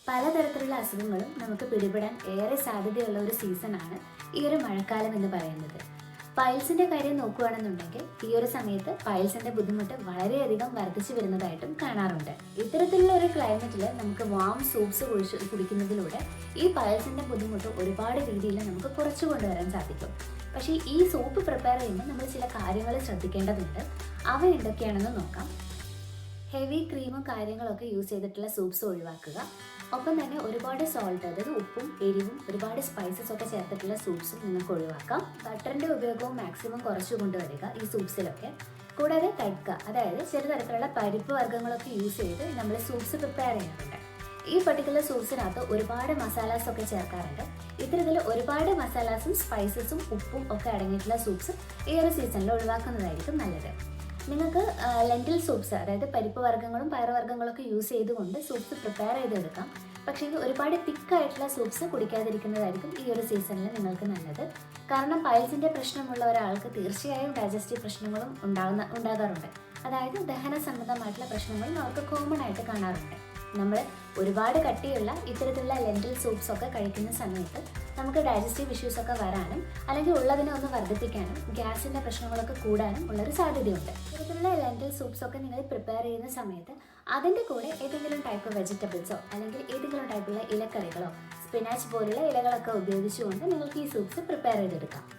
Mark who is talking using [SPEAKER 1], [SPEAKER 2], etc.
[SPEAKER 1] പലതരത്തിലുള്ള അസുഖങ്ങളും നമുക്ക് പിടിപെടാൻ ഏറെ സാധ്യതയുള്ള ഒരു സീസണാണ് ഈ ഒരു മഴക്കാലം എന്ന് പറയുന്നത്. പൈൽസിന്റെ കാര്യം നോക്കുകയാണെന്നുണ്ടെങ്കിൽ ഈ ഒരു സമയത്ത് പൈൽസിന്റെ ബുദ്ധിമുട്ട് വളരെയധികം വർദ്ധിച്ചു വരുന്നതായിട്ടും കാണാറുണ്ട്. ഇത്തരത്തിലുള്ള ഒരു ക്ലൈമറ്റിൽ നമുക്ക് വാം സൂപ്സ് കുടിക്കുന്നതിലൂടെ ഈ പൈൽസിന്റെ ബുദ്ധിമുട്ട് ഒരുപാട് രീതിയിൽ നമുക്ക് കുറച്ചു കൊണ്ടുവരാൻ സാധിക്കും. പക്ഷേ ഈ സൂപ്പ് പ്രിപ്പയർ ചെയ്യുമ്പോൾ നമ്മൾ ചില കാര്യങ്ങൾ ശ്രദ്ധിക്കേണ്ടതുണ്ട്. അവ എന്തൊക്കെയാണെന്ന് നോക്കാം. ഹെവി ക്രീമും കാര്യങ്ങളൊക്കെ യൂസ് ചെയ്തിട്ടുള്ള സൂപ്സ് ഒഴിവാക്കുക. ഒപ്പം തന്നെ ഒരുപാട് സോൾട്ട്, അതായത് ഉപ്പും എരിവും ഒരുപാട് സ്പൈസസ് ഒക്കെ ചേർത്തിട്ടുള്ള സൂപ്സും നിങ്ങൾക്ക് ഒഴിവാക്കാം. ബട്ടറിൻ്റെ ഉപയോഗവും മാക്സിമം കുറച്ചു കൊണ്ടുവരിക ഈ സൂപ്സിലൊക്കെ. കൂടാതെ കടുക്ക, അതായത് ചെറുതരത്തിലുള്ള പരിപ്പ് വർഗ്ഗങ്ങളൊക്കെ യൂസ് ചെയ്ത് നമ്മൾ സൂപ്സ് പ്രിപ്പയർ ചെയ്യാറുണ്ട്. ഈ പർട്ടിക്കുലർ സൂപ്സിനകത്ത് ഒരുപാട് മസാലാസ് ഒക്കെ ചേർക്കാറുണ്ട്. ഇത്തരത്തിൽ ഒരുപാട് മസാലാസും സ്പൈസസും ഉപ്പും ഒക്കെ അടങ്ങിയിട്ടുള്ള സൂപ്സ് ഈ ഒരു സീസണിൽ ഒഴിവാക്കുന്നതായിരിക്കും നല്ലത്. നിങ്ങൾക്ക് ലെൻറ്റിൽ സൂപ്സ്, അതായത് പരിപ്പ് വർഗ്ഗങ്ങളും പയറുവർഗ്ഗങ്ങളൊക്കെ യൂസ് ചെയ്തുകൊണ്ട് സൂപ്സ് പ്രിപ്പയർ ചെയ്തെടുക്കാം. പക്ഷേ ഇത് ഒരുപാട് തിക്കായിട്ടുള്ള സൂപ്സ് കുടിക്കാതിരിക്കുന്നതായിരിക്കും ഈ ഒരു സീസണിൽ നിങ്ങൾക്ക് നല്ലത്. കാരണം പൈൽസിൻ്റെ പ്രശ്നമുള്ള ഒരാൾക്ക് തീർച്ചയായും ഡൈജസ്റ്റീവ് പ്രശ്നങ്ങളും ഉണ്ടാകാറുണ്ട്. അതായത് ദഹന സംബന്ധമായിട്ടുള്ള പ്രശ്നങ്ങളും അവർക്ക് കോമൺ ആയിട്ട് കാണാറുണ്ട്. നമ്മൾ ഒരുപാട് കട്ടിയുള്ള ഇത്തരത്തിലുള്ള ലെൻറ്റിൽ സൂപ്സ് ഒക്കെ കഴിക്കുന്ന സമയത്ത് നമുക്ക് ഡൈജസ്റ്റീവ് ഇഷ്യൂസ് ഒക്കെ വരാനും അല്ലെങ്കിൽ ഉള്ളതിനെ ഒന്ന് വർദ്ധിപ്പിക്കാനും ഗ്യാസിൻ്റെ പ്രശ്നങ്ങളൊക്കെ കൂടാനും ഉള്ളൊരു സാധ്യതയുണ്ട്. ഇത്തരത്തിലുള്ള ലെൻറ്റിൽ സൂപ്സ് ഒക്കെ നിങ്ങൾ പ്രിപ്പയർ ചെയ്യുന്ന സമയത്ത് അതിൻ്റെ കൂടെ ഏതെങ്കിലും ടൈപ്പ് വെജിറ്റബിൾസോ അല്ലെങ്കിൽ ഏതെങ്കിലും ടൈപ്പുള്ള ഇലക്കറികളോ സ്പിനാച്ച് പോലുള്ള ഇലകളൊക്കെ ഉപയോഗിച്ചുകൊണ്ട് നിങ്ങൾക്ക് ഈ സൂപ്സ് പ്രിപ്പയർ ചെയ്തെടുക്കാം.